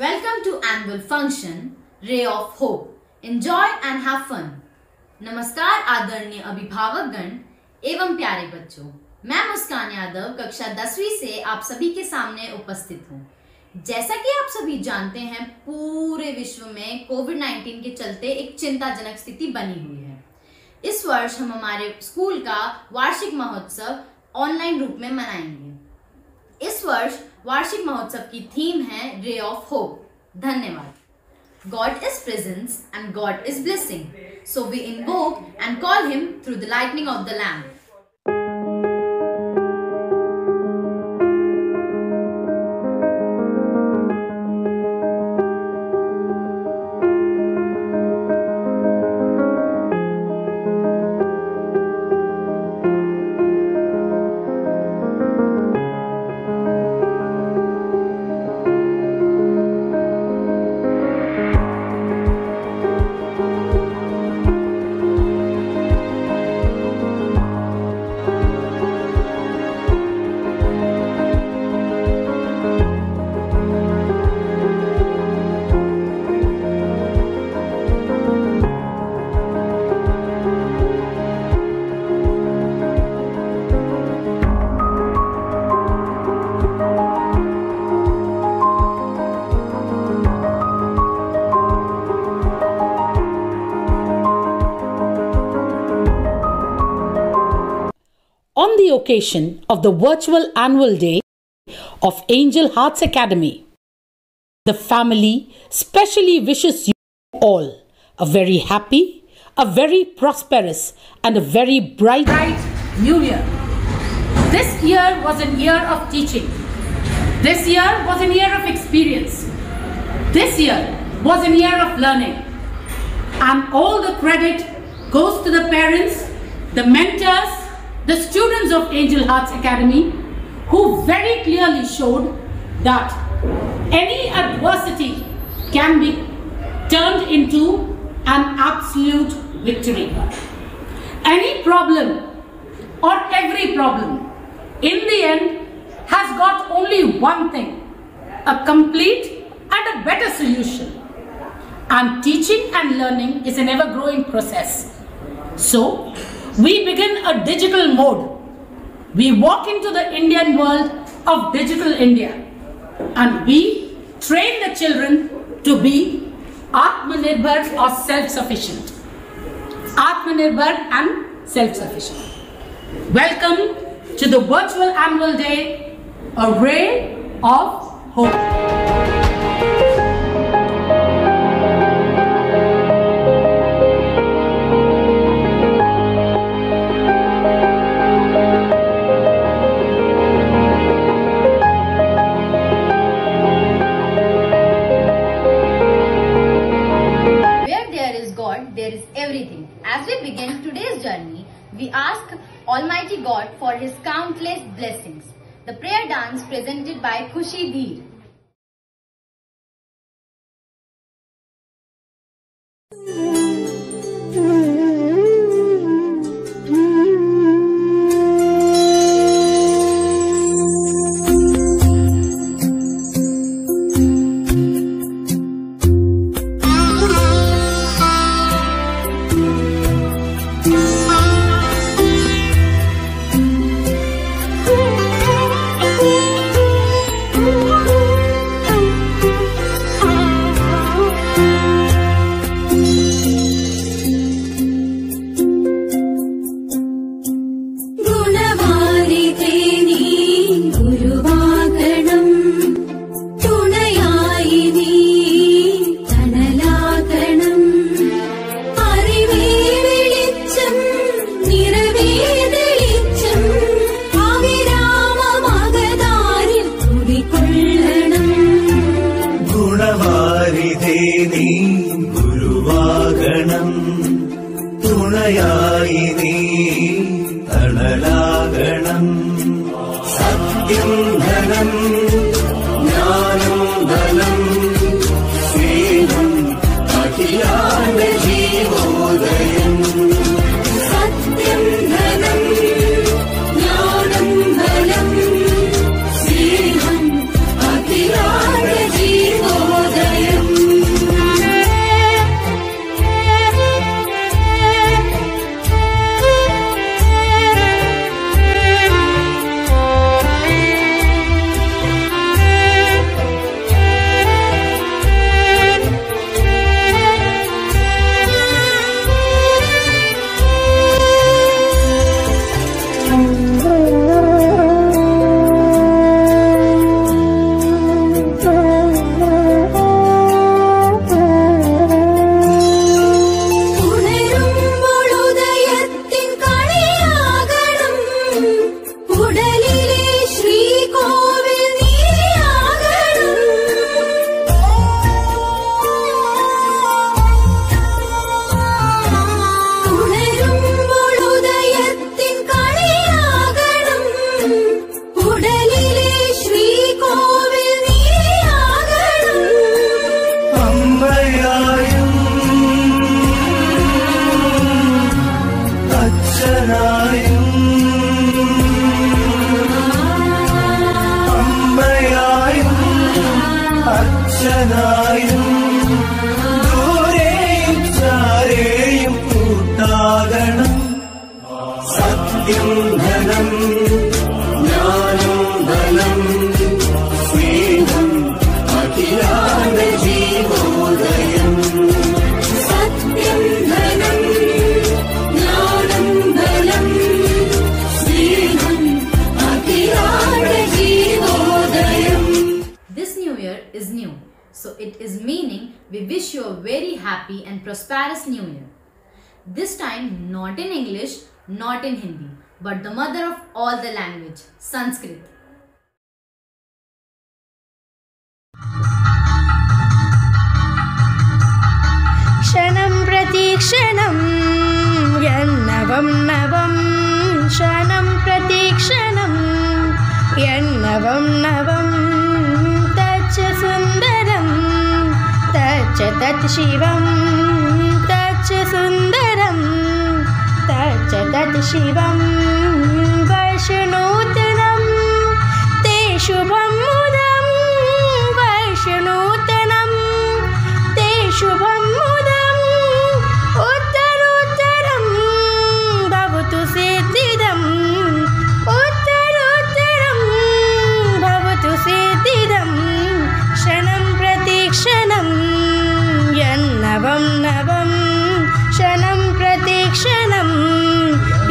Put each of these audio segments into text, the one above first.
Welcome to annual function Ray of Hope. Enjoy and have fun. नमस्कार आदरणीय अभिभावकगण एवं प्यारे बच्चों, मैं मुस्कान यादव कक्षा 10वीं से आप सभी के सामने उपस्थित हूँ। जैसा कि आप सभी जानते हैं, पूरे विश्व में कोविड-19 के चलते एक चिंताजनक स्थिति बनी हुई है। इस वर्ष हम हमारे स्कूल का वार्षिक महोत्सव ऑनलाइन रूप में मनाएंगे। इस वर्ष वार्षिक महोत्सव की थीम है रे ऑफ होप। धन्यवाद। God is presence and God is blessing. So we invoke and call him through the lightning of the lamp. On the occasion of the virtual annual day of Angel Hearts Academy, the family specially wishes you all a very happy, a very prosperous and a very bright new year. This year was a year of teaching. This year was a year of experience. This year was a year of learning. And all the credit goes to the parents, the mentors, the students of Angel Hearts Academy, who very clearly showed that any adversity can be turned into an absolute victory. Any problem or every problem in the end has got only one thing: a complete and a better solution. And teaching and learning is an ever-growing process. So we begin a digital mode. We walk into the Indian world of digital India, and we train the children to be Atmanirbhar or self-sufficient. Atmanirbhar and self-sufficient. Welcome to the virtual annual day, a ray of hope. There is everything. As we begin today's journey, we ask Almighty God for His countless blessings. The prayer dance presented by Khushi Dheer. जीवोदयम् बलम् ज्ञानं बलम् स्नेहम् अखिलाण्डजीवोदयम् सत्यं धनं ज्ञानं बलम् स्नेहम् अखिलाण्डजीवोदयम्. This new year is new, so it is meaning we wish you a very happy and prosperous new year. This time not in English, not in Hindi, but the mother of all the language, Sanskrit. क्षणं प्रतीक्षणं यन्नवं नवं क्षणं प्रतीक्षणं यन्नवं नवं तच्च सुन्दरं तच्च तत् शिवं तच्च सुन्दरं तच्च तत् शिवं वर्षनूतनं ते शुभं मुदं वर्षनूतनं ते शुभं मुदम् उत्तरोत्तरं भवतु सिद्धिदम् उत्तरोत्तरं भवतु सिद्धिदम् क्षणं प्रतीक्षणं यन्नवं नवं क्षणं प्रतीक्षणं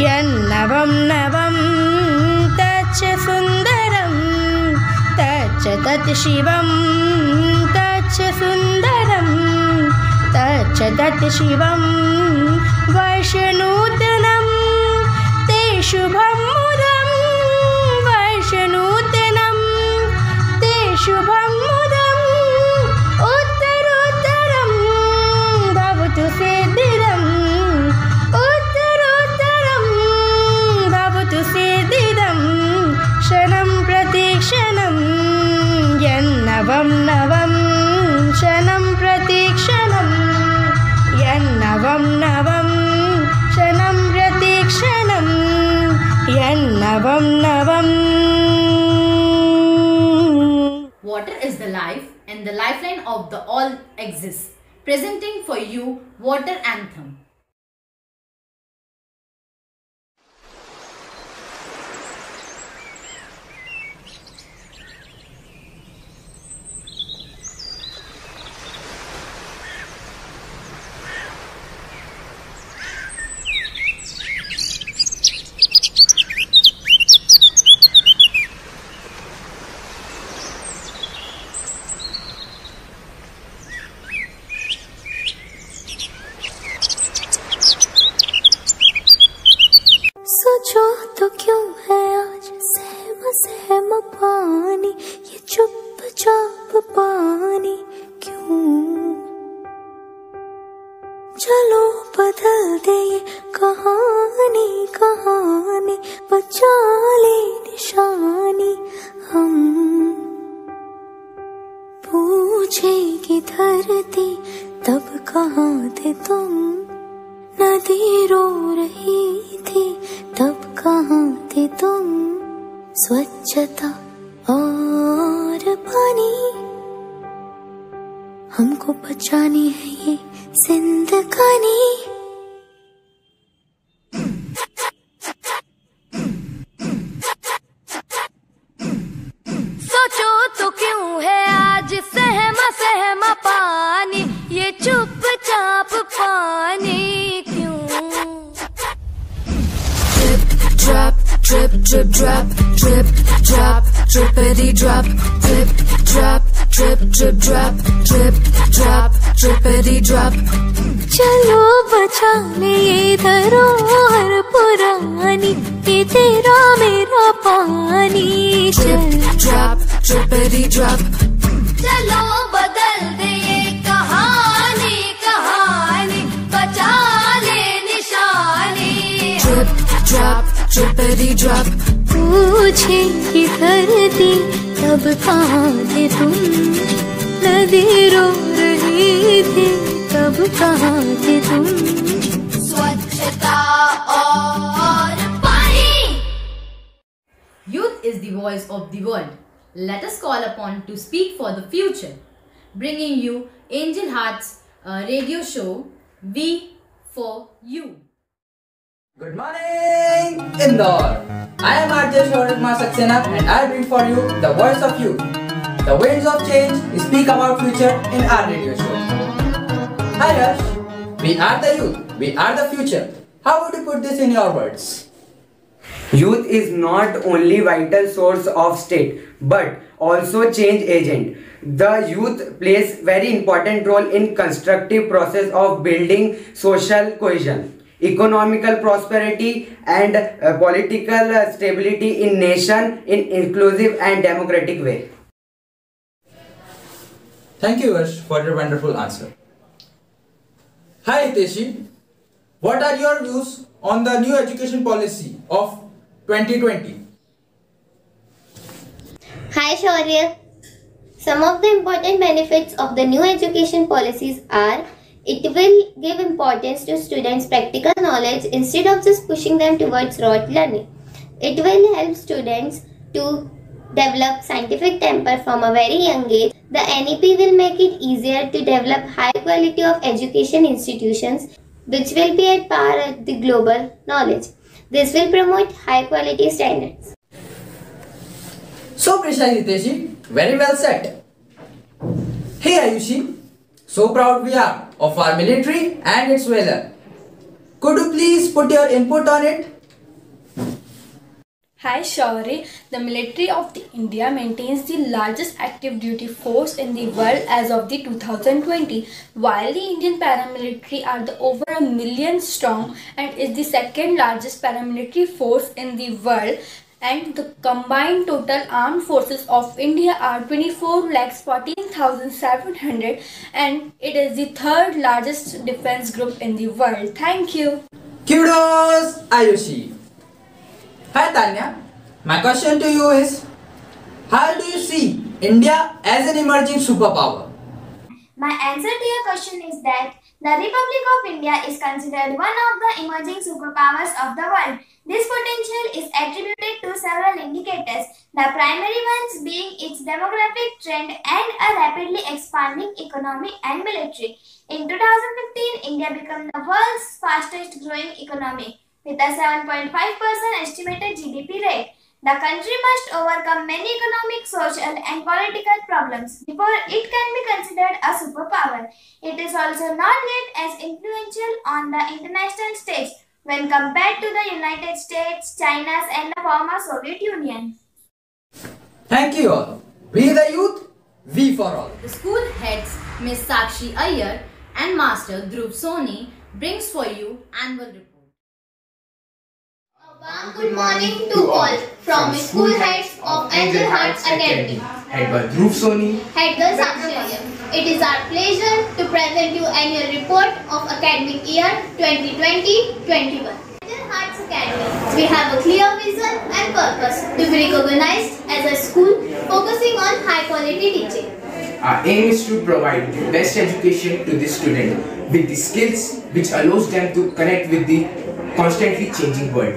यन्नवं नवं तच्च सुन्दरं तच्च तत् शिवं तच्च सुन्दरं तच्च तत् शिवं वर्षनूतनं ते शुभं मुदं वर्षनूतनं ते शुभं मुदम् उत्तरोत्तरं भवतु सिद्धिदम् उत्तरोत्तरं भवतु सिद्धिदम् क्षणं प्रतीक्षणं यन्नवं नवं क्षणं प्रतीक्षणं यन्नवं नवं क्षणं प्रतीक्षणं यन्नवं नवम्. Water is the life and the lifeline of the all exists. Presenting for you Water Anthem. सोचो तो क्यों है आज सहम सहम पानी ये चुपचाप पानी क्यों. चलो बदल दे ये कहानी कहानी बचा ले निशानी हम. पूछेगी धरती तब कहाँ थे तुम नदी रो रही थी तब कहाँ थे तुम. स्वच्छता और पानी हमको बचानी है ये जिंदगानी. सोचो तो क्यों है आज सहमा सहमा पानी ये चुपचाप पानी क्यों. Drop, drip, drip, drop, drip, drop, drippity drop, drip, drop, drip, drip, drop, drip, drop, drippity drop. चलो बचा ले ये धरोहर पुरानी ये तेरा मेरा पानी. Drip, drop, drippity drop. चलो बदल दे ये कहानी कहानी बचा ले निशानी. Drip, drop, drippity drop. पूछेगी धरती तब कहाँ थे तुम नदी रो रही थी तब कहाँ थे तुम. स्वच्छता और पानी. Youth is the voice of the world. Let us call upon to speak for the future. Bringing you Angel Heart's radio show, We for You. Good morning, Indore. I am RJ Shoritma Saxena and I bring for you the voice of youth. The winds of change speak about future in our radio show. Hi Yash, we are the youth, we are the future. How would you put this in your words? Youth is not only vital source of state but also change agent. The youth plays very important role in constructive process of building social cohesion, economical prosperity and political stability in nation in inclusive and democratic way. Thank you Yash for your wonderful answer. Hi Hiteshi, what are your views on the new education policy of 2020? Hi Shaurya. Some of the important benefits of the new education policies are it will give importance to students' practical knowledge instead of just pushing them towards rote learning. It will help students to develop scientific temper from a very young age. The NEP will make it easier to develop high quality of education institutions which will be at par with the global knowledge. This will promote high quality standards. So precise Hiteshi, very well said. Hey Ayushi, so proud we are of our military and its valor. Could you please put your input on it? Hi Shauri, the military of India maintains the largest active duty force in the world as of the 2020, while the Indian paramilitary are the over 1 million strong and is the second largest paramilitary force in the world, and the combined total armed forces of India are 24,14,700 and it is the third largest defense group in the world. Thank you. Kudos Ayushi. Hi Tanya, my question to you is, how do you see India as an emerging superpower? My answer to your question is that the Republic of India is considered one of the emerging superpowers of the world. This potential is attributed to several indicators, the primary ones being its demographic trend and a rapidly expanding economy and military. In 2015, India became the world's fastest growing economy with a 7.5% estimated GDP rate. The country must overcome many economic, social and political problems before it can be considered a superpower. It is also not yet as influential on the international stage when compared to the United States, China and the former Soviet Union. Thank you all. We the youth, we for all. The school heads Miss Sakshi Iyer and Master Dhruv Soni brings for you annual report. Good morning to all from school heads of Angel Hearts Academy. Head by Dhruv Soni. Head girl Sakshi Iyer. It is our pleasure to present you annual report of academic year 2020-21. Angel Hearts Academy. We have a clear vision and purpose to be recognized as a school focusing on high quality teaching. Our aim is to provide the best education to the student with the skills which allows them to connect with the constantly changing world.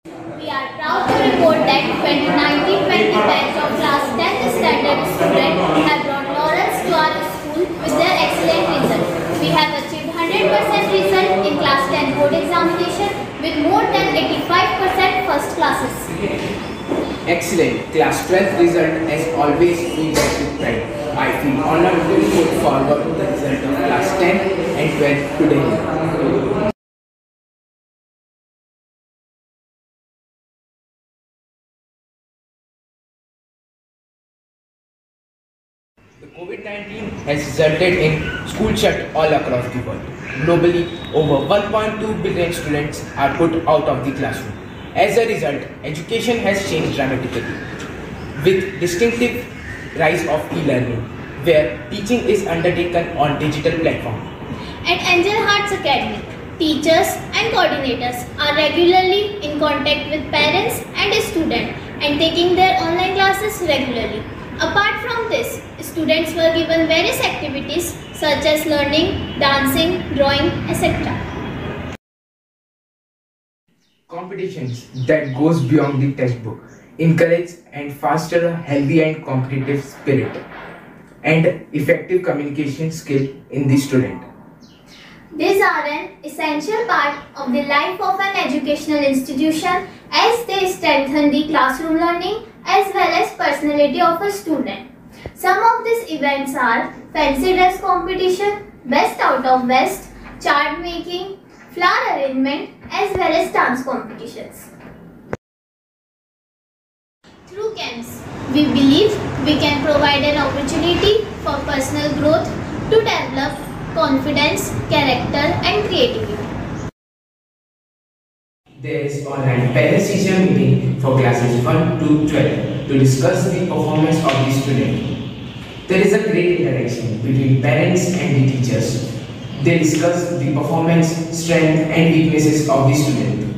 We are proud to report that 2019-20 batch of class 10th standard students have brought laurels to our school with their excellent result. We have achieved 100% result in class 10 board examination with more than 85% first classes. Excellent. Class 12th result has always filled us with pride. I feel honored to put forward the result of class 10 and 12 today. The COVID-19 has resulted in school shut all across the world. Globally, over 1.2 billion students are put out of the classroom. As a result, education has changed dramatically, with distinctive rise of e-learning, where teaching is undertaken on digital platforms. At Angel Hearts Academy, teachers and coordinators are regularly in contact with parents and students and taking their online classes regularly. Apart from this, students were given various activities such as learning, dancing, drawing, etc. Competitions that goes beyond the textbook encourage and foster a healthy and competitive spirit and effective communication skill in the student. These are an essential part of the life of an educational institution as they strengthen the classroom learning as well as personality of a student. Some of these events are fancy dress competition, best out of west, chart making, flower arrangement as well as dance competitions. Through camps, we believe we can provide an opportunity for personal growth to develop confidence, character and creativity. There is online parent-teacher meeting for classes 1 to 12 to discuss the performance of the student. There is a great interaction between parents and the teachers. They discuss the performance, strength and weaknesses of the student.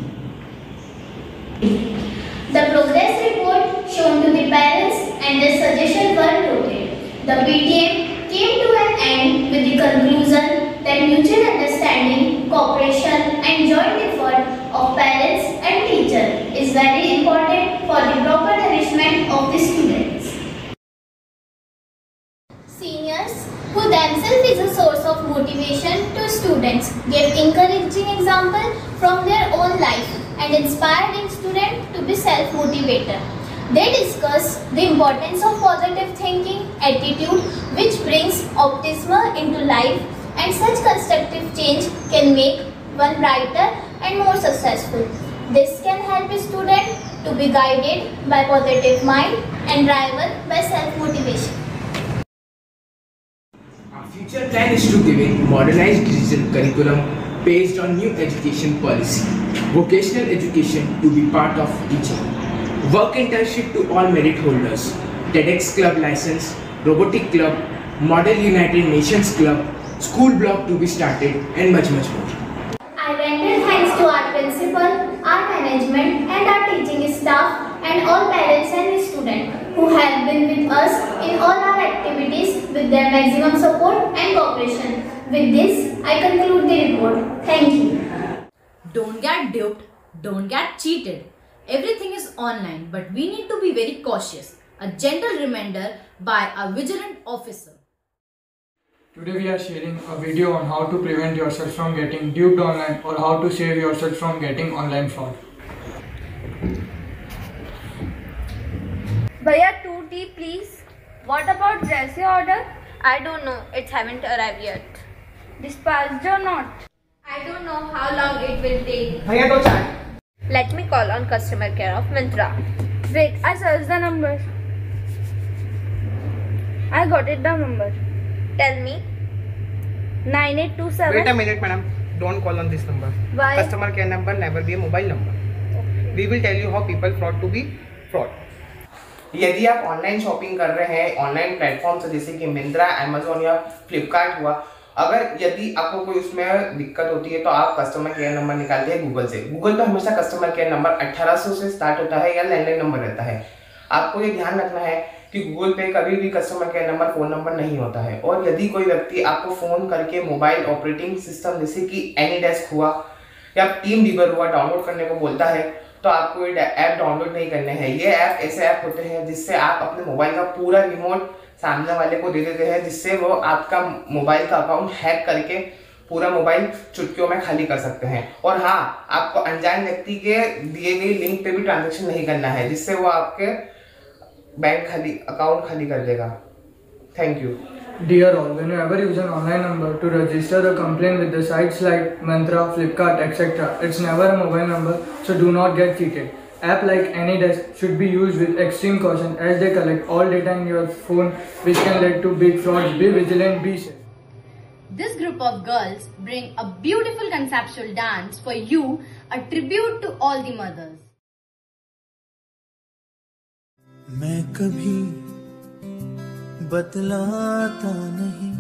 The progress report shown to the parents and the suggestions were noted. The PTM came to an end with the conclusion that mutual understanding, cooperation and joint effort of parents and teachers is very important for the proper nourishment of the students. Seniors, who themselves is a source of motivation to students, gave encouraging example from their own life and inspiring students to be self-motivated. They discuss the importance of positive thinking, attitude which brings optimism into life, and such constructive change can make one brighter and more successful. This can help a student to be guided by positive mind and driven by self-motivation. Our future plan is to give a modernized digital curriculum based on new education policy, vocational education to be part of teaching, work internship to all merit holders, TEDx Club license, robotic club, Model United Nations Club, school blog to be started and much more. I render thanks to our principal, our management and our teaching staff and all parents and students who have been with us in all our activities with their maximum support and cooperation. With this, I conclude the report. Thank you. Don't get duped, don't get cheated. Everything is online, but we need to be very cautious. A gentle reminder by a vigilant officer. Today we are sharing a video on how to prevent yourself from getting duped online or how to save yourself from getting online fraud. Bhaiya, 2 tea please. What about dress order? I don't know, it haven't arrived yet. Dispatched or not? I don't know how long it will take. Bhaiya, do chai. Let me call on customer care of Myntra. Wait, I searched the number. I got it, the number. Tell me. 9827. Wait a minute, madam. Don't call on this number. Why? Customer care number never be a mobile number. Okay. We will tell you how people fraud to be fraud. यदि आप online shopping कर रहे हैं online platform से जैसे कि Myntra, Amazon या फ्लिपकार्ट हुआ, अगर यदि आपको कोई उसमें दिक्कत होती है तो आप कस्टमर केयर नंबर निकालते हैं गूगल से। गूगल पे हमेशा कस्टमर केयर नंबर 1800 से स्टार्ट होता है या लैंडलाइन नंबर रहता है। आपको ये ध्यान रखना है कि गूगल पे कभी भी customer care number phone number नहीं होता है। और यदि कोई व्यक्ति आपको फोन करके मोबाइल ऑपरेटिंग सिस्टम जैसे कि एनीडेस्क हुआ या टीम वीवर हुआ डाउनलोड करने को बोलता है तो आपको ये ऐप डाउनलोड नहीं करने हैं। ये ऐप ऐसे ऐप होते हैं जिससे आप अपने मोबाइल का पूरा रिमोट सामने वाले को दे देते हैं, जिससे वो आपका मोबाइल का अकाउंट हैक करके पूरा मोबाइल चुटकियों में खाली कर सकते हैं। और हाँ, आपको अनजान व्यक्ति के दिए गई लिंक पे भी ट्रांजैक्शन नहीं करना है, जिससे वो आपके बैंक अकाउंट खाली कर देगा। Thank you. Dear all, whenever you use an online number to register a complaint with the sites like Myntra, Flipkart, etc., it's never a mobile number, so do not get cheated. App like AnyDesk should be used with extreme caution as they collect all data in your phone which can lead to big frauds. Be vigilant, be safe. This group of girls bring a beautiful conceptual dance for you, a tribute to all the mothers. मैं कभी बतलाता नहीं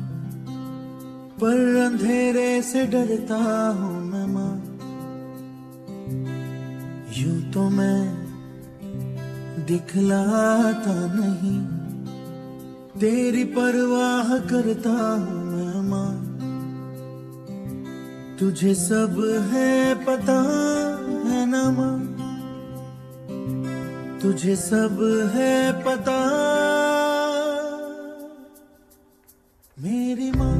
पर अंधेरे से डरता हूँ मैं माँ, यूं तो मैं दिखलाता नहीं, तेरी परवाह करता हूँ मैं माँ। तुझे सब है पता है ना माँ, तुझे सब है पता मेरी माँ।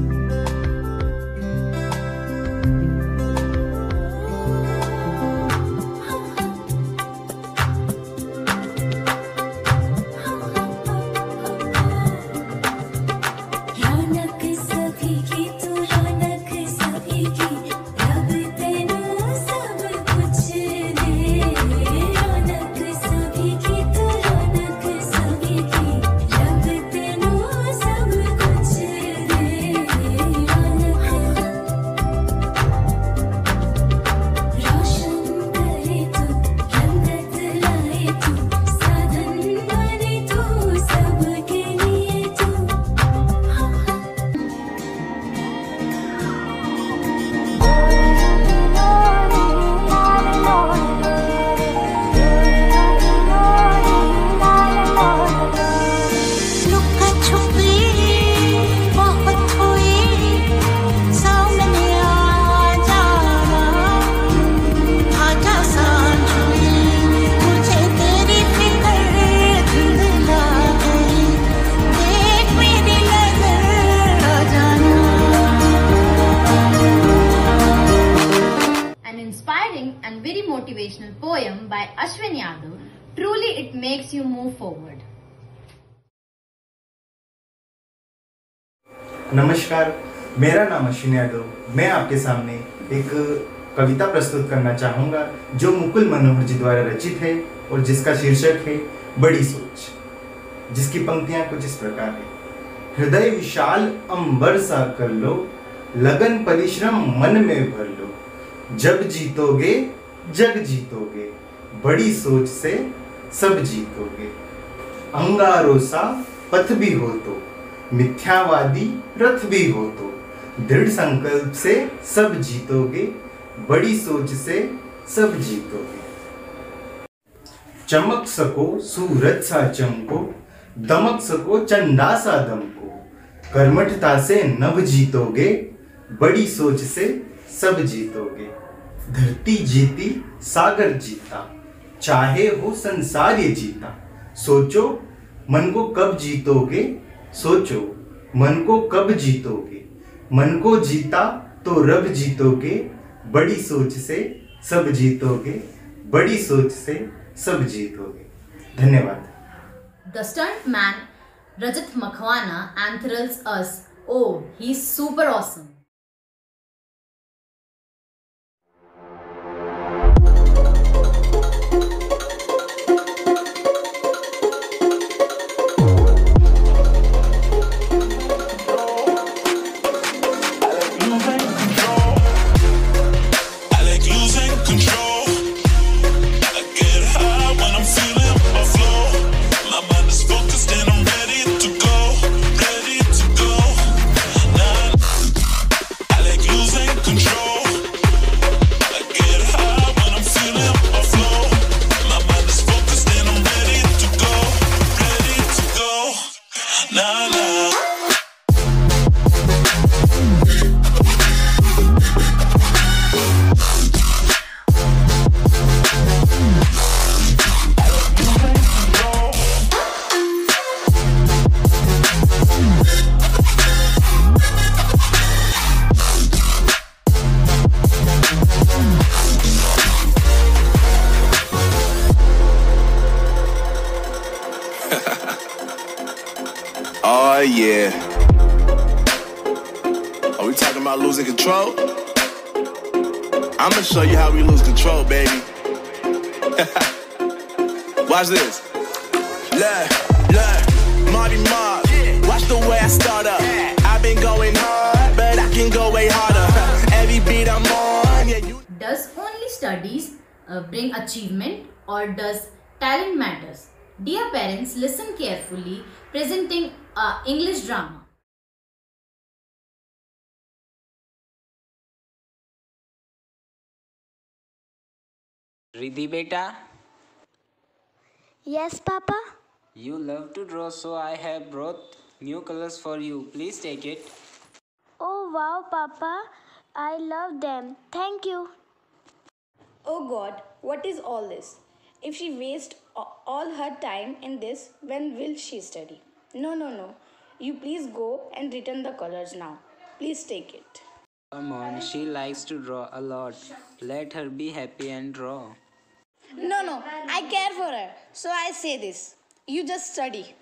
Truly, it makes you move forward. नमस्कार, मेरा नाम अश्विनी यादव। मैं आपके सामने एक कविता प्रस्तुत करना चाहूँगा जो मुकुल मनोहर जी द्वारा रचित है और जिसका शीर्षक है बड़ी सोच, जिसकी पंक्तियाँ कुछ इस प्रकार है। हृदय विशाल अंबर सा कर लो, लगन परिश्रम मन में भर लो, जब जीतोगे जग जीतोगे, बड़ी सोच से सब जीतोगे। अंगारों सा पथ भी हो तो, मिथ्यावादी रथ भी हो तो, दृढ़ संकल्प से सब जीतोगे, बड़ी सोच से सब जीतोगे। चमक सको सूरज सा चमको, दमक सको चंदा सा दमको, कर्मठता से नभ जीतोगे, बड़ी सोच से सब जीतोगे। धरती जीती सागर जीता, चाहे हो संसार ये जीता, सोचो मन को कब जीतोगे, सोचो मन को कब जीतोगे, मन को जीता तो रब जीतोगे, बड़ी सोच से सब जीतोगे, बड़ी सोच से सब जीतोगे। धन्यवाद। The stuntman Rajat Makhwana enthralls us. Oh, he's super awesome. Oh yeah. Are we talking about losing control? I'm gonna show you how we lose control, baby. Watch this. Look, Marty Mark. Watch the way I start up. I've been going hard, but I can go way harder. Every beat I'm on, yeah, you. Does only studies bring achievement, or does talent matters? Dear parents, listen carefully. Presenting English drama. Riddhi beta, Yes, Papa. you love to draw, so I have brought new colors for you. Please take it. Oh wow, Papa. I love them. Thank you. Oh God, what is all this? If she wastes all her time in this, when will she study? No. You please go and return the colors now. Please take it. Come on, she likes to draw a lot. Let her be happy and draw. No, I care for her. So I say this. You just study.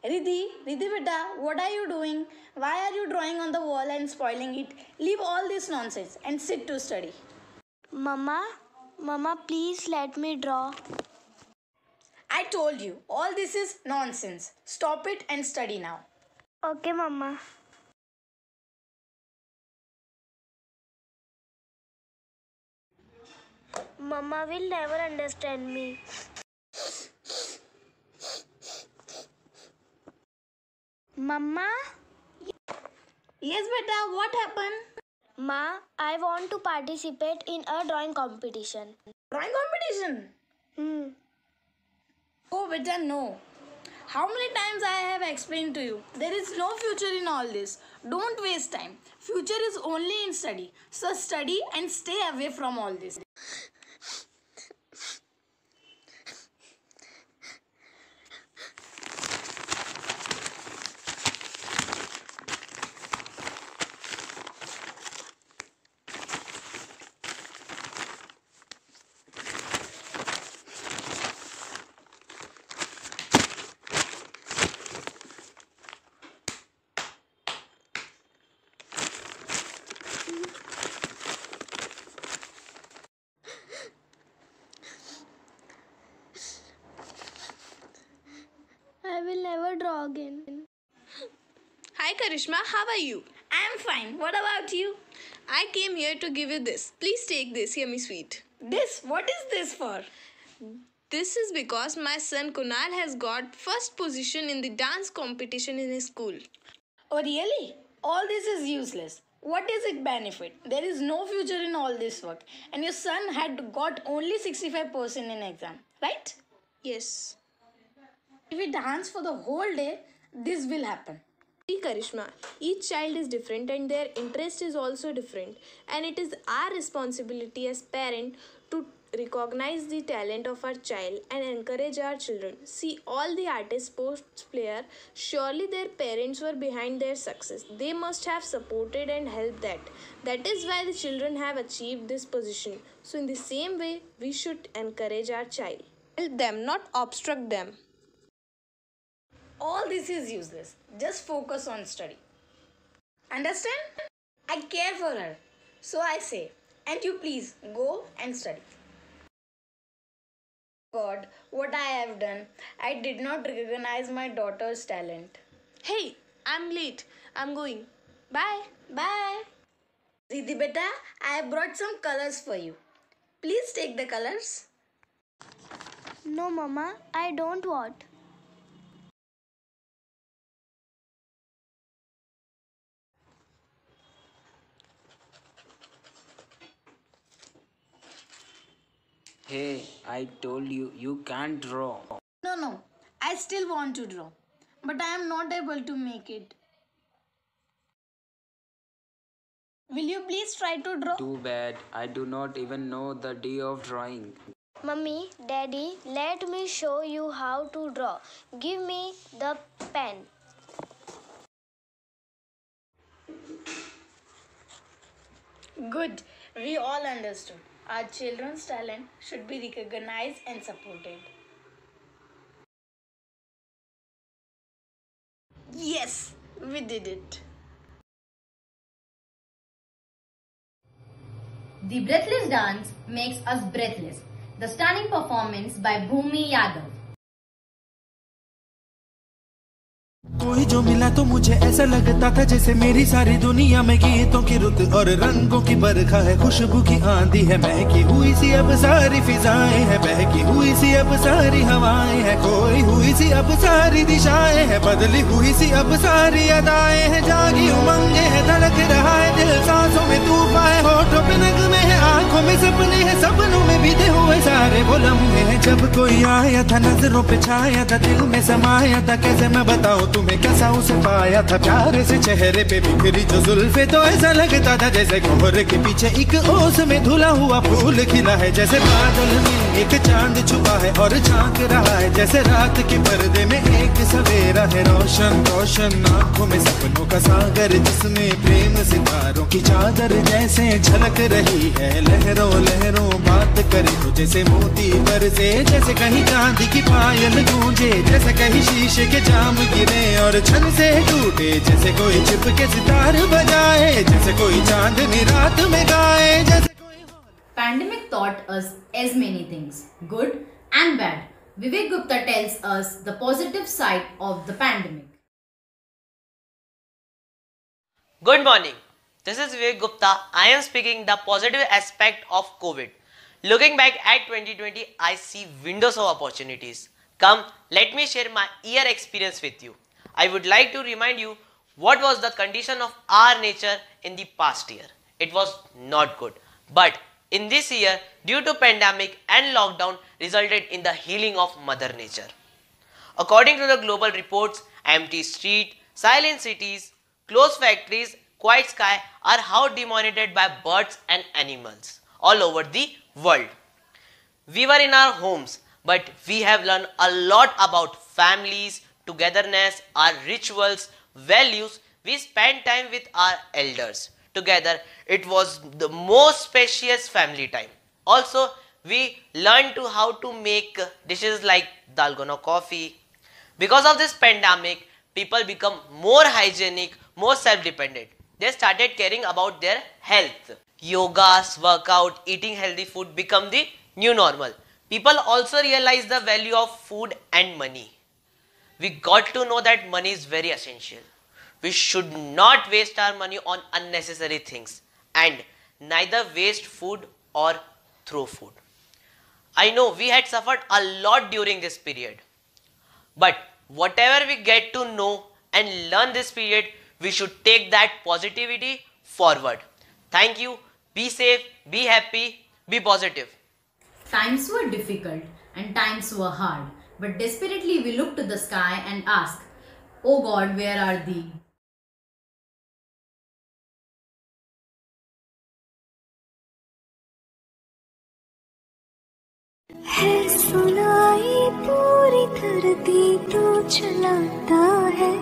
Riddhi beta, what are you doing? Why are you drawing on the wall and spoiling it? Leave all this nonsense and sit to study. Mama, please let me draw. I told you, all this is nonsense. Stop it and study now. Okay, Mama. Mama will never understand me. Mama? Yes, beta, what happened? Ma, I want to participate in a drawing competition. Drawing competition? Oh, beta, no. How many times I have explained to you? There is no future in all this. Don't waste time. Future is only in study. So study and stay away from all this. again. Hi Karishma, how are you? I'm fine. What about you? I came here to give you this. Please take this, yummy sweet. This? What is this for? This is because my son Kunal has got first position in the dance competition in his school. Oh really? All this is useless. What does it benefit? There is no future in all this work. And your son had got only 65% in exam, right? Yes. If we dance for the whole day, this will happen. See Karishma, each child is different and their interest is also different. And it is our responsibility as parents to recognize the talent of our child and encourage our children. See, all the artists, sports player, surely their parents were behind their success. They must have supported and helped that. That is why the children have achieved this position. So in the same way, we should encourage our child. Help them, not obstruct them. All this is useless. Just focus on study. Understand? I care for her. So I say, and you please go and study. God, what I have done. I did not recognize my daughter's talent. Hey, I'm late. I'm going. Bye. Bye. Riddhi beta, I have brought some colors for you. Please take the colors. No, Mama, I don't want. Hey, I told you, you can't draw. No, I still want to draw, but I am not able to make it. Will you please try to draw? Too bad, I do not even know the day of drawing. Mummy, Daddy, let me show you how to draw. Give me the pen. Good, we all understood. Our children's talent should be recognized and supported. Yes, we did it. The breathless dance makes us breathless. The stunning performance by Bhumi Yadav. कोई जो मिला तो मुझे ऐसा लगता था जैसे मेरी सारी दुनिया में गीतों की रुत और रंगों की बरखा है, खुशबू की आंधी है, महकी हुई सी अब सारी फिजाएं हैं, बहकी हुई सी अब सारी हवाएं हैं, खोई हुई सी अब सारी दिशाएं हैं, बदली हुई सी अब सारी अदाएं हैं, जागी उमंगे है, धड़क रहा है दिल, सांसों में तूफान है, होठों पे नगमे है, आंखों में सपने हैं, सपनों में बीते हुए सारे वो लम्हे हैं, जब कोई आया था नजरों पे छाया था, दिल में समाया था, कैसे मैं बताऊं तुम्हें कैसा उसे पाया था, प्यारे से चेहरे पे बिखरी जो जुल्फे, तो ऐसा लगता था जैसे कोहरे के पीछे एक ओस में धुला हुआ फूल खिला है, जैसे बादल में एक चांद छुपा है और झांक रहा है, जैसे रात के पर्दे में एक सवेरा है, रोशन रोशन आंखों में सपनों का सागर, जिसमें प्रेम सितारों की चादर जैसे झलक रही है, लहरों लहरों बात करे तो जैसे मोती बरसे, जैसे कहीं चांदी की पायल गूंजे, जैसे कहीं शीशे के जाम गिरे और छन से टूटे, जैसे कोई छिप के सितार बजाए, जैसे कोई चांदनी रात में गाए, जैसे Pandemic taught us as many things, good and bad. Vivek Gupta tells us the positive side of the pandemic. Good morning. This is Vivek Gupta. I am speaking the positive aspect of COVID. Looking back at 2020, I see windows of opportunities. Come, let me share my year experience with you. I would like to remind you what was the condition of our nature in the past year. It was not good. But in this year, due to pandemic and lockdown, resulted in the healing of Mother Nature. According to the global reports, empty streets, silent cities, closed factories, quiet sky are how dominated by birds and animals all over the world. We were in our homes, but we have learned a lot about families, togetherness, our rituals, values. We spent time with our elders. Together, it was the most spacious family time. Also, we learned to how to make dishes like dalgona coffee. Because of this pandemic, people become more hygienic, more self-dependent. They started caring about their health. Yogas, workout, eating healthy food become the new normal. People also realize the value of food and money. we got to know that money is very essential. We should not waste our money on unnecessary things and neither waste food or throw food. I know we had suffered a lot during this period, but whatever we get to know and learn this period, we should take that positivity forward. Thank you. Be safe, be happy, be positive. Times were difficult and times were hard, but desperately we looked to the sky and asked, "Oh God, where are thee?" है सुनाई पूरी धरती तो चलाता है,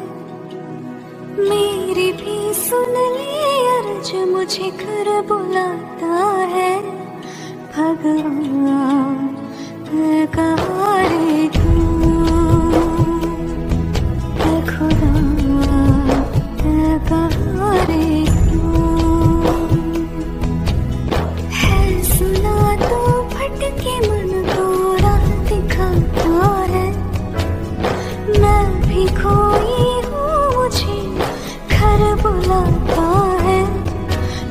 मेरी भी सुन ले अर्ज मुझे घर बुलाता है। भगवान है कहाँ रे तू, है खुदा है कहाँ रे तू, है सुना तो भटके मन को राह दिखाता है, मैं भी खोई हूँ मुझे घर बुलाता है।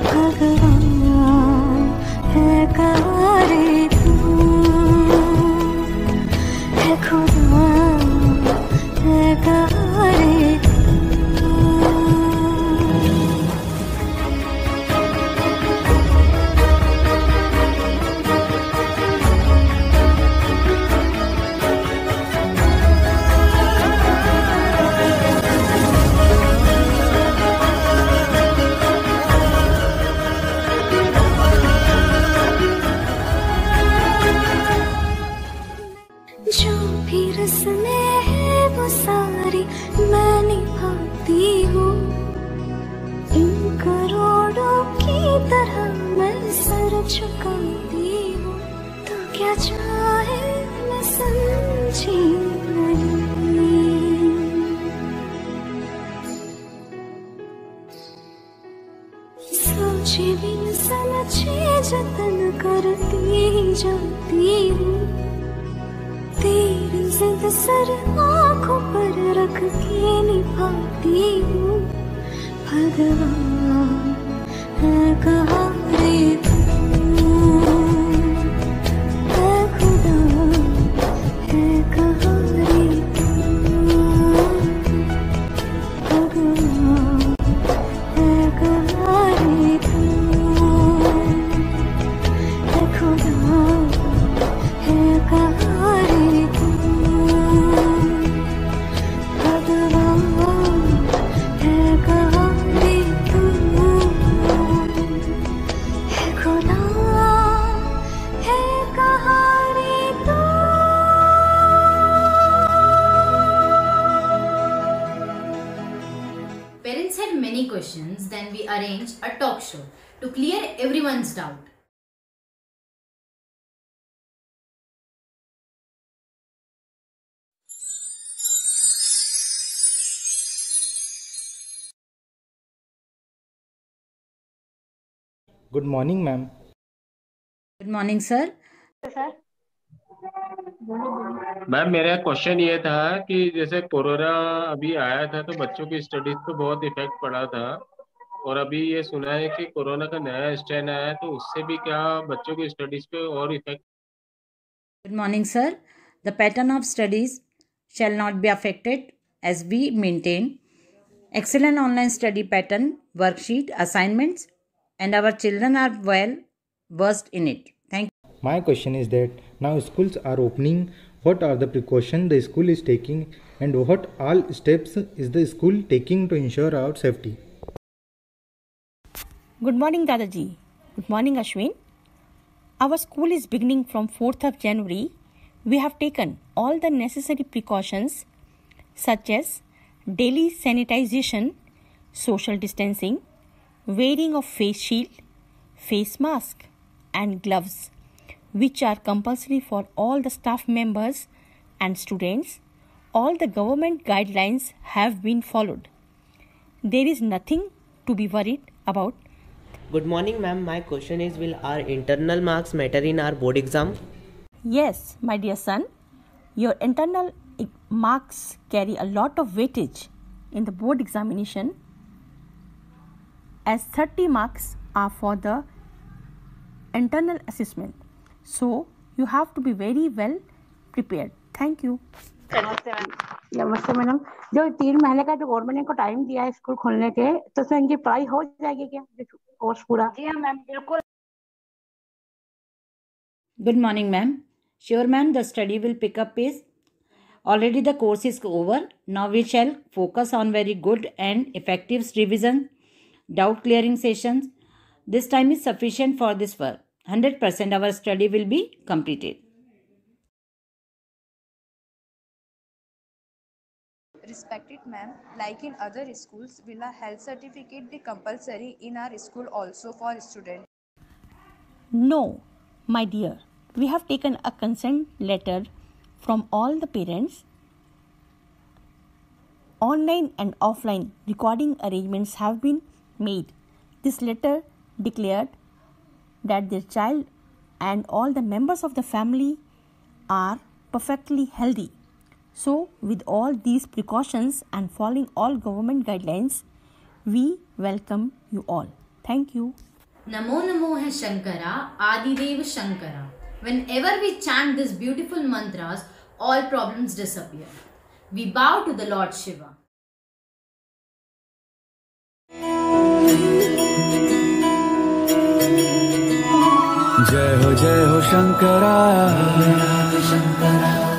भगवान है कहाँ रे तू, है खुदा है कहाँ रे तू। जो भी रस्में हैं वो सारी मैं निभाती हूँ, इन करोड़ों की तरह मैं सर झुकाती हूँ। तो क्या चाहे मैं समझी नहीं, सोचे बिन समझे जतन करती जाती हूँ, तेरी जिद सर आँखों पर रख के निभाती हूँ। भगवान है कहाँ रे तू, है खुदा है कहाँ रे तू, भगवान है कहाँ रे तू, है खुदा है कहाँ रे तू, भगवान है कहाँ रे तू, है खुदा है कहाँ रे तू। Parents had many questions, then we arranged a talk show to clear everyone's doubt. Good morning ma'am. Good morning sir. Ma'am मेरा क्वेश्चन ये था कि जैसे कोरोना अभी आया था तो बच्चों की स्टडीज पे बहुत इफेक्ट पड़ा था, और अभी ये सुना है कि कोरोना का नया स्ट्रेन आया है तो उससे भी क्या बच्चों की स्टडीज पे और effect. Good morning, sir. The pattern of studies shall not be affected as we maintain excellent online study pattern, worksheet, assignments, and our children are well versed in it. Thank you. My question is that now schools are opening. What are the precautions the school is taking, and what all steps is the school taking to ensure our safety? Good morning, Dadaji. Good morning, Ashwin. Our school is beginning from 4th of January. We have taken all the necessary precautions such as daily sanitization, social distancing, wearing of face shield, face mask and gloves, which are compulsory for all the staff members and students. All the government guidelines have been followed. There is nothing to be worried about. Good morning, ma'am. My question is, will our internal marks matter in our board exam? Yes, my dear son, your internal marks carry a lot of weightage in the board examination, as 30 marks are for the internal assessment. So you have to be very well prepared. Thank you. नमस्ते madam, जो 3 महीने का जो government ने को time दिया है school खोलने के, तो उसमें इनकी पढ़ाई हो जाएगी क्या कोर्स पूरा? जी हाँ मैम, बिल्कुल. Good morning, ma'am. Sure, ma'am, the study will pick up pace. Already the course is over. Now we shall focus on very good and effective revision, doubt clearing sessions. This time is sufficient for this work. 100% our study will be completed. Respected ma'am, like in other schools, will a health certificate be compulsory in our school also for students? No, my dear. We have taken a consent letter from all the parents. Online and offline recording arrangements have been made. This letter declared that their child and all the members of the family are perfectly healthy. So, with all these precautions and following all government guidelines, we welcome you all. Thank you. Namo Namo hai Shankara, Adidev Shankara. Whenever we chant these beautiful mantras, all problems disappear. We bow to the Lord Shiva. जय हो शंकरा,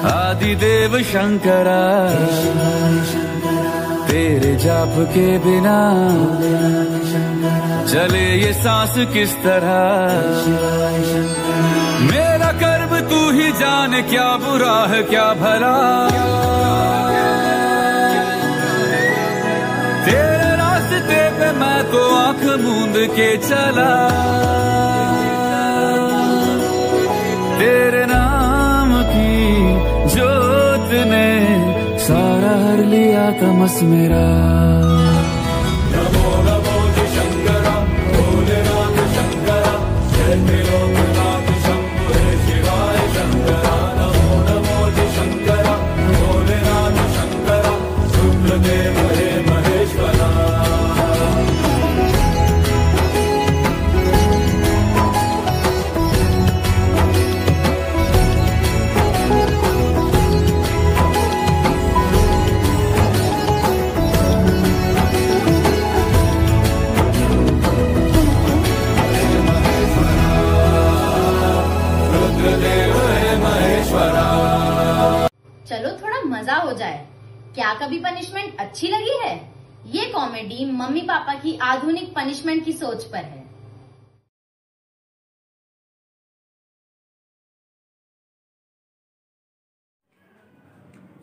आदिदेव शंकरा, तेरे जाप के बिना चले ये सांस किस तरह, मेरा कर्म तू ही जाने क्या बुरा है क्या भला, तेरे रास्ते पे मैं तो आंख मूंद के चला, तेरे नाम की जोत ने सारा हर लिया तमस मेरा। नमो नमो जी शंकरा, भोलेनाथ शंकरा, जय त्रिलोकनाथ शंभो हे शिवाय शंकरा। नमो नमो जी शंकरा, भोलेनाथ शंकरा, रुद्रदेव हे महेश्वरा। चलो थोड़ा मजा हो जाए। क्या कभी पनिशमेंट अच्छी लगी है? ये कॉमेडी मम्मी पापा की आधुनिक पनिशमेंट की सोच पर है।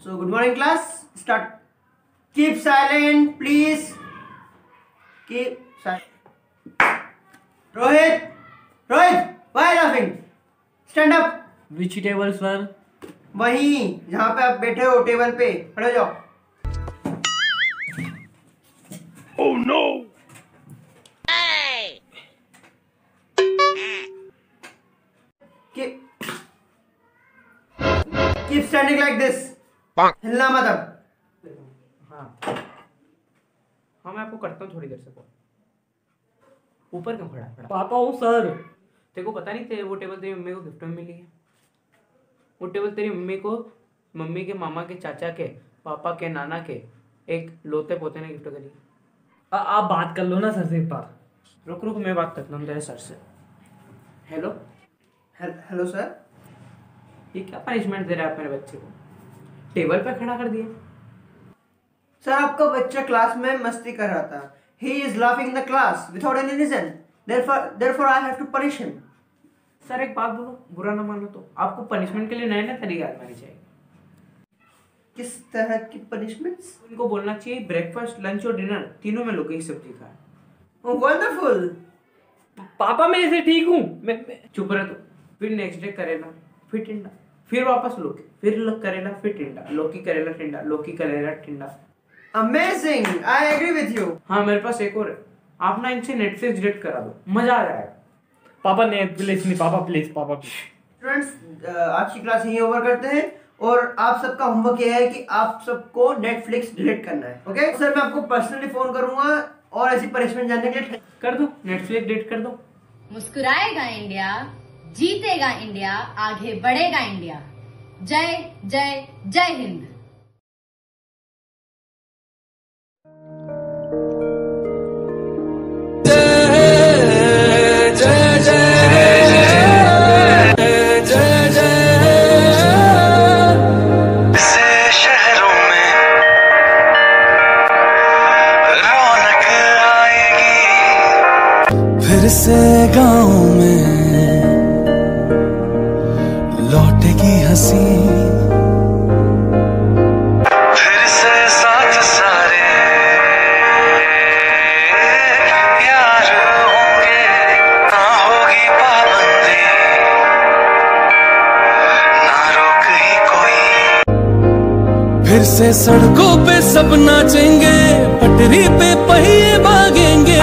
So good morning class. Start. Keep silent, please. Keep silent. Rohit, Rohit, why are you laughing? Stand up. Which table, sir? वहीं जहाँ पे आप बैठे हो टेबल पे, खड़े हो जाओ। Oh no! Keep standing like this. हिलना मत अब। हाँ मैं आपको करता हूँ थोड़ी देर से। ऊपर क्यों खड़ा है? पापा हूँ सर। तेरे को पता नहीं थे वो टेबल तेरी मम्मी को गिफ्ट में मिली है। वो टेबल तेरी मम्मी को मम्मी के मामा के चाचा के पापा के नाना के एक लोते पोते ने गिफ्ट करी। आप बात कर लो ना सर से एक बार। रुक रुक मैं बात करता हूँ तेरे सर से। हेलो हेलो सर, ये क्या पनिशमेंट दे रहा है आप मेरे बच्चे को? टेबल पे खड़ा कर दिया। सर आपका बच्चा क्लास में मस्ती कर रहा था। He is laughing in the class without any reason. Therefore I have to punish him. Sir एक बात बोलो, बुरा ना मानो तो आपको पनिशमेंट के लिए नए नए तरीके आजमाने चाहिए। किस तरह की पनिशमेंट्स? उनको बोलना चाहिए ब्रेकफास्ट, लंच और डिनर तीनों में लौकी की सब्जी खाए। Oh wonderful. पापा मैं ऐसे ठीक हूँ। मैं चुप रह तो। फिर नेक्स्ट डे करेला, फिर टिंडा, फिर वापस लौकी, फिर करेला, फिर टिंडा, लौकी करेला टिंडा, लौकी करेला टिंडा। Amazing, I agree with you. हाँ मेरे पास एक और है। आप ना इनसे नेटफ्लिक्स डिलीट करा दो, मजा आ जाएगा। पापा नेटफ्लिक्स नहीं, पापा प्लीज, पापा प्लीज। स्टूडेंट्स आज की क्लास यहीं ओवर करते हैं और आप सबका होमवर्क ये है कि आप सबको नेटफ्लिक्स डिलीट करना है। ओके सर, मैं आपको पर्सनली फोन करूंगा और ऐसी पनिशमेंट जानने के लिए कर दो, नेटफ्लिक्स डिलीट कर दो। मुस्कुराएगा इंडिया, जीतेगा इंडिया, आगे बढ़ेगा इंडिया। जय जय जय हिंद। फिर से गाँव में लौटेगी हंसी, फिर से साथ सारे यार होंगे, ना होगी पाबंदी, ना रोक ही कोई। फिर से सड़कों पे सब नाचेंगे, पटरी पे पहिए भागेंगे,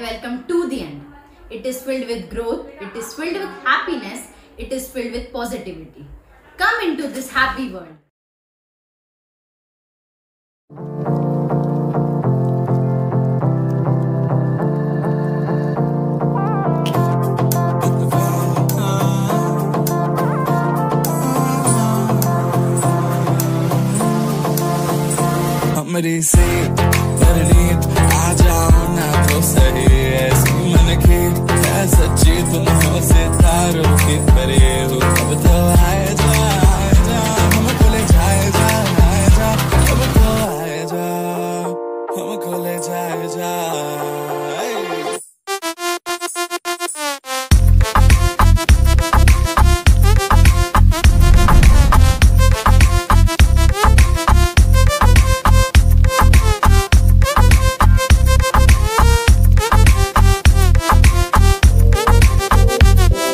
Welcome to the end. It is filled with growth, it is filled with happiness, it is filled with positivity. Come into this happy world. मेरी से नींद आ जाओ ना तो सही, ऐसी मन की है सच्ची तुम हो सितारों की परे हो। अब तो आए जा हमको ले जाए जा, अब तो आए जा हमको ले जाए जा।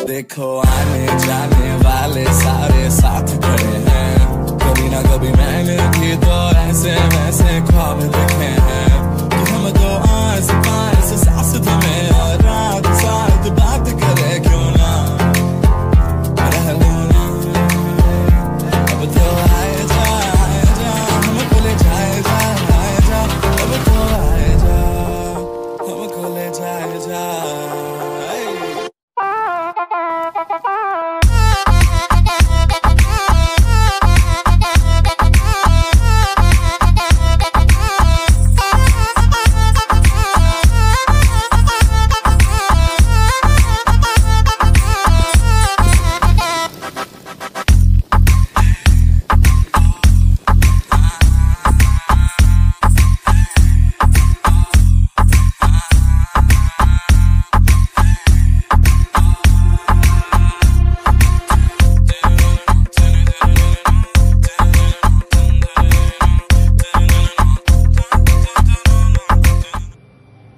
देखो आने जाने वाले सारे साथ खड़े हैं, कभी ना कभी मैंने भी तो ऐसे वैसे ख्वाब देखे हैं कि हम तो आस पास सास में और रात साथ बात करे क्यों ना रह लो ना। अब तो आए जा हमको ले जाए जा, अब तो आए जा हमको ले जाए जा।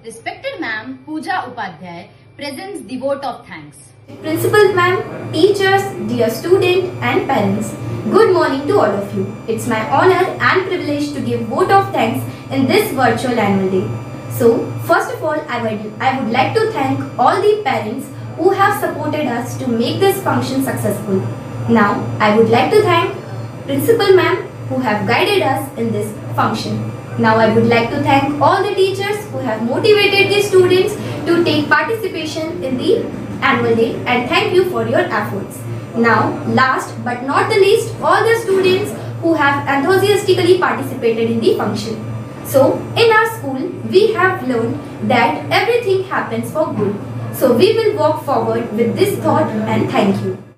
Respected Ma'am Pooja Upadhyay presents the vote of thanks. Principal Ma'am, teachers, dear students and parents, good morning to all of you. It's my honor and privilege to give vote of thanks in this virtual annual day. So, first of all, I would like to thank all the parents who have supported us to make this function successful. Now, I would like to thank Principal Ma'am who have guided us in this function. Now I would like to thank all the teachers who have motivated the students to take participation in the annual day and thank you for your efforts. Now, last but not the least, all the students who have enthusiastically participated in the function. So, in our school, we have learned that everything happens for good. So, we will walk forward with this thought and thank you.